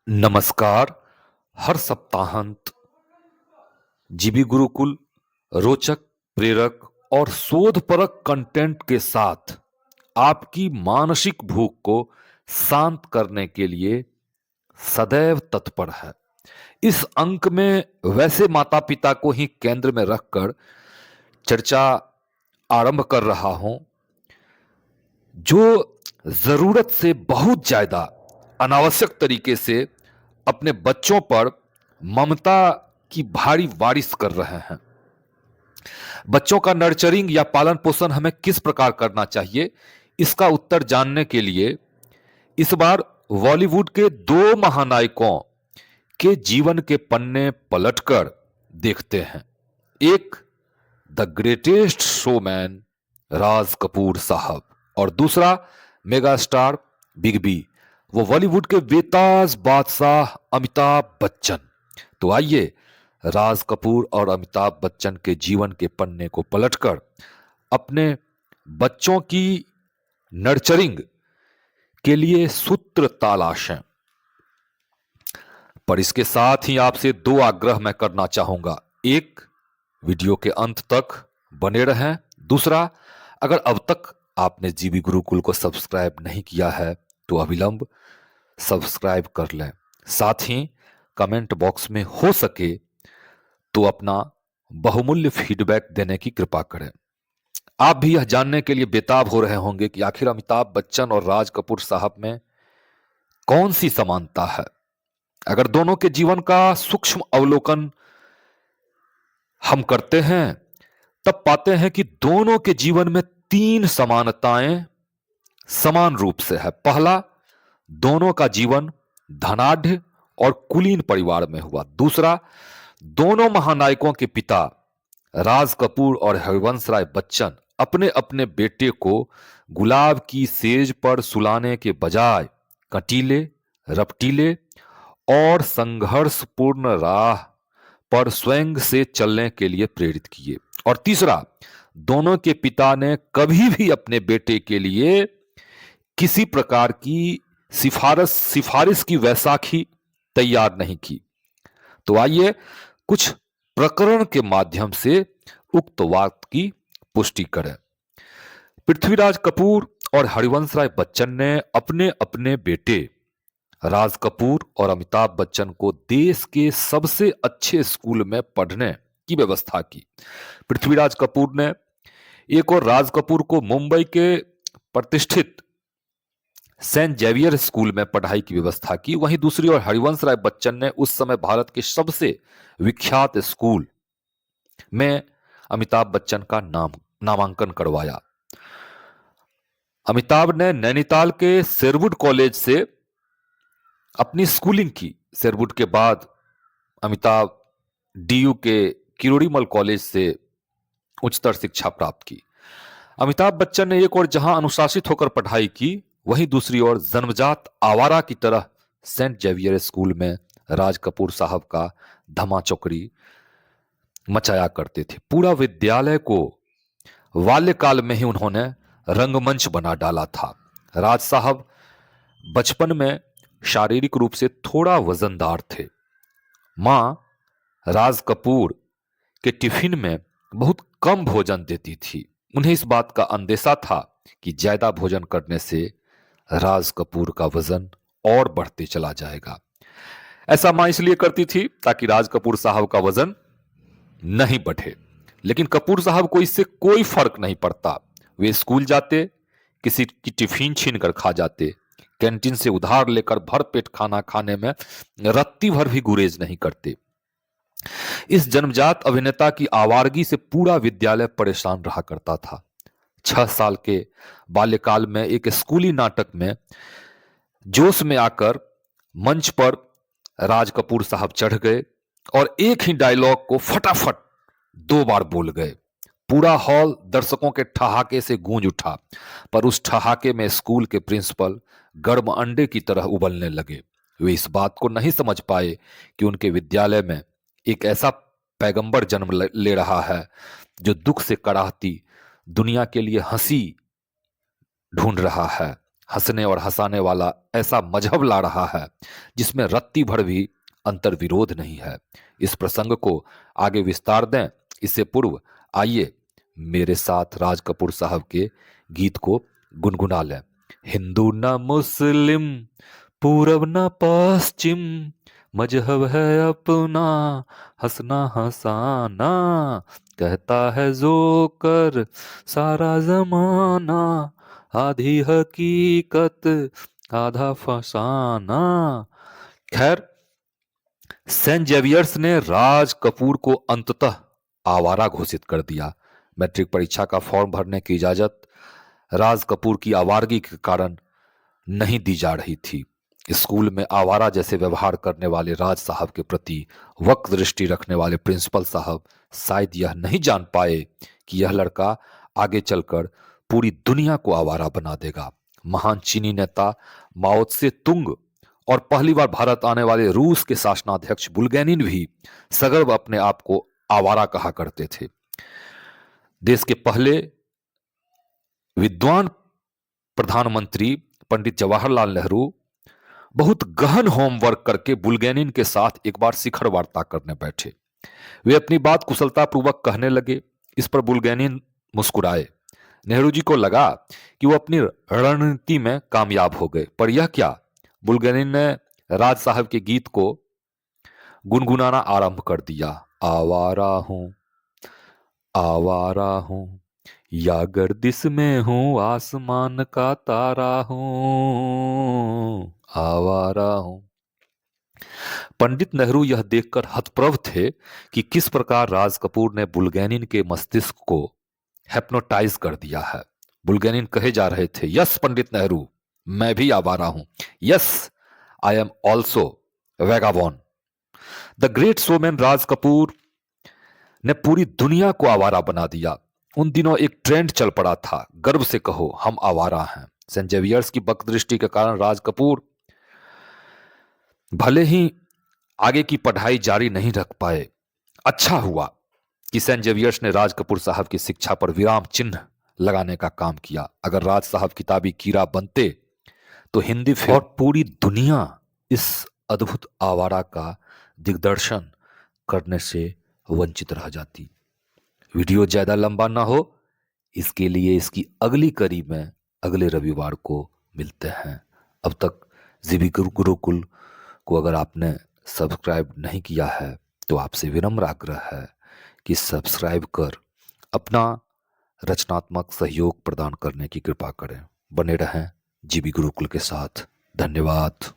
नमस्कार। हर सप्ताहांत जीबी गुरुकुल रोचक, प्रेरक और शोधपरक कंटेंट के साथ आपकी मानसिक भूख को शांत करने के लिए सदैव तत्पर है। इस अंक में वैसे माता-पिता को ही केंद्र में रखकर चर्चा आरंभ कर रहा हूं, जो जरूरत से बहुत ज्यादा अनावश्यक तरीके से अपने बच्चों पर ममता की भारी बारिश कर रहे हैं। बच्चों का नर्चरिंग या पालन पोषण हमें किस प्रकार करना चाहिए, इसका उत्तर जानने के लिए इस बार बॉलीवुड के दो महानायकों के जीवन के पन्ने पलटकर देखते हैं। एक the greatest showman Raj Kapoor साहब और दूसरा मेगा स्टार बिग बी, वो बॉलीवुड के बेताज बादशाह अमिताभ बच्चन। तो आइए राज कपूर और अमिताभ बच्चन के जीवन के पन्ने को पलटकर अपने बच्चों की नर्चरिंग के लिए सूत्र तलाशें। पर इसके साथ ही आपसे दो आग्रह मैं करना चाहूंगा। एक, वीडियो के अंत तक बने रहें। दूसरा, अगर अब तक आपने जीबी गुरुकुल को सब्सक्राइब नहीं किया है तो अविलंब सब्सक्राइब कर लें। साथ ही कमेंट बॉक्स में हो सके तो अपना बहुमूल्य फीडबैक देने की कृपा करें। आप भी यह जानने के लिए बेताब हो रहे होंगे कि आखिर अमिताभ बच्चन और राज कपूर साहब में कौन सी समानता है। अगर दोनों के जीवन का सूक्ष्म अवलोकन हम करते हैं तब पाते हैं कि दोनों के जीवन में तीन समानताएं समान रूप से है। पहला, दोनों का जीवन धनाढ्य और कुलीन परिवार में हुआ। दूसरा, दोनों महानायकों के पिता राज कपूर और हरिवंश राय बच्चन अपने अपने बेटे को गुलाब की सेज पर सुलाने के बजाय कटीले, रपटीले और संघर्षपूर्ण राह पर स्वयं से चलने के लिए प्रेरित किए। और तीसरा, दोनों के पिता ने कभी भी अपने बेटे के लिए किसी प्रकार की सिफारिश की वैसाखी तैयार नहीं की। तो आइए कुछ प्रकरण के माध्यम से उक्त बात की पुष्टि करें। पृथ्वीराज कपूर और हरिवंश राय बच्चन ने अपने अपने बेटे राज कपूर और अमिताभ बच्चन को देश के सबसे अच्छे स्कूल में पढ़ने की व्यवस्था की। पृथ्वीराज कपूर ने एक और राज कपूर को मुंबई के प्रतिष्ठित सेंट जेवियर स्कूल में पढ़ाई की व्यवस्था की। वहीं दूसरी ओर हरिवंश राय बच्चन ने उस समय भारत के सबसे विख्यात स्कूल में अमिताभ बच्चन का नामांकन करवाया। अमिताभ ने नैनीताल के शेरवुड कॉलेज से अपनी स्कूलिंग की। शेरवुड के बाद अमिताभ डीयू के किरोड़ीमल कॉलेज से उच्चतर शिक्षा प्राप्त की। अमिताभ बच्चन ने एक और जहां अनुशासित होकर पढ़ाई की, वहीं दूसरी ओर जन्मजात आवारा की तरह सेंट जेवियर स्कूल में राज कपूर साहब का धमाचौकड़ी मचाया करते थे। पूरा विद्यालय को बाल्यकाल में ही उन्होंने रंगमंच बना डाला था। राज साहब बचपन में शारीरिक रूप से थोड़ा वजनदार थे। मां राज कपूर के टिफिन में बहुत कम भोजन देती थी। उन्हें इस बात का अंदेशा था कि ज्यादा भोजन करने से राज कपूर का वजन और बढ़ते चला जाएगा। ऐसा मां इसलिए करती थी ताकि राज कपूर साहब का वजन नहीं बढ़े। लेकिन कपूर साहब को इससे कोई फर्क नहीं पड़ता। वे स्कूल जाते, किसी की टिफिन छीन कर खा जाते, कैंटीन से उधार लेकर भर पेट खाना खाने में रत्ती भर भी गुरेज नहीं करते। इस जन्मजात अभिनेता की आवारगी से पूरा विद्यालय परेशान रहा करता था। 6 साल के बाल्यकाल में एक स्कूली नाटक में जोश में आकर मंच पर राज कपूर साहब चढ़ गए और एक ही डायलॉग को फटाफट 2 बार बोल गए। पूरा हॉल दर्शकों के ठहाके से गूंज उठा, पर उस ठहाके में स्कूल के प्रिंसिपल गर्म अंडे की तरह उबलने लगे। वे इस बात को नहीं समझ पाए कि उनके विद्यालय में एक ऐसा पैगंबर जन्म ले रहा है जो दुख से कराहती दुनिया के लिए हंसी ढूंढ रहा है। हंसने और हंसाने वाला ऐसा मजहब ला रहा है जिसमें रत्ती भर भी अंतर विरोध नहीं है। इस प्रसंग को आगे विस्तार दें इससे पूर्व आइए मेरे साथ राज कपूर साहब के गीत को गुनगुना लें। हिंदू न मुस्लिम, पूरब न पश्चिम, मजहब है अपना, हंसना हंसाना, कहता है जोकर सारा जमाना, आधी हकीकत आधा फसाना। खैर, सेंट जेवियर्स ने राज कपूर को अंततः आवारा घोषित कर दिया। मैट्रिक परीक्षा का फॉर्म भरने की इजाजत राज कपूर की आवारगी के कारण नहीं दी जा रही थी। स्कूल में आवारा जैसे व्यवहार करने वाले राज साहब के प्रति वक्त दृष्टि रखने वाले प्रिंसिपल साहब शायद यह नहीं जान पाए कि यह लड़का आगे चलकर पूरी दुनिया को आवारा बना देगा। महान चीनी नेता माओ त्से तुंग और पहली बार भारत आने वाले रूस के शासनाध्यक्ष बुल्गेनिन भी सगर्व अपने आप को आवारा कहा करते थे। देश के पहले विद्वान प्रधानमंत्री पंडित जवाहरलाल नेहरू बहुत गहन होमवर्क करके बुल्गेनिन के साथ एक बार शिखर वार्ता करने बैठे। वे अपनी बात कुशलतापूर्वक कहने लगे। इस पर बुल्गेनिन मुस्कुराए। नेहरू जी को लगा कि वो अपनी रणनीति में कामयाब हो गए, पर यह क्या, बुल्गेनिन ने राज साहब के गीत को गुनगुनाना आरंभ कर दिया। आवारा हूं या गर्दिश में हूं, आसमान का तारा हूं, आवारा हूं। पंडित नेहरू यह देखकर हतप्रभ थे कि किस प्रकार राज कपूर ने बुल्गेनिन के मस्तिष्क को हिप्नोटाइज कर दिया है। बुल्गेनिन कहे जा रहे थे, यस पंडित नेहरू, मैं भी आवारा हूं। Yes, I am also vagabond. The great showman Raj Kapoor ने पूरी दुनिया को आवारा बना दिया। उन दिनों एक ट्रेंड चल पड़ा था, गर्व से कहो हम आवारा हैं। सेंट जेवियर्स की बकदृष्टि के कारण राज कपूर भले ही आगे की पढ़ाई जारी नहीं रख पाए। अच्छा हुआ कि सेंट जेवियर्स ने राज कपूर साहब की शिक्षा पर विराम चिन्ह लगाने का काम किया। अगर राज साहब किताबी कीड़ा बनते तो हिंदी फिल्म और पूरी दुनिया इस अद्भुत आवारा का दिग्दर्शन करने से वंचित रह जाती। वीडियो ज्यादा लंबा ना हो इसके लिए इसकी अगली कड़ी में अगले रविवार को मिलते हैं। अब तक जीबी गुरुकुल को अगर आपने सब्सक्राइब नहीं किया है तो आपसे विनम्र आग्रह है कि सब्सक्राइब कर अपना रचनात्मक सहयोग प्रदान करने की कृपा करें। बने रहें जीबी गुरुकुल के साथ। धन्यवाद।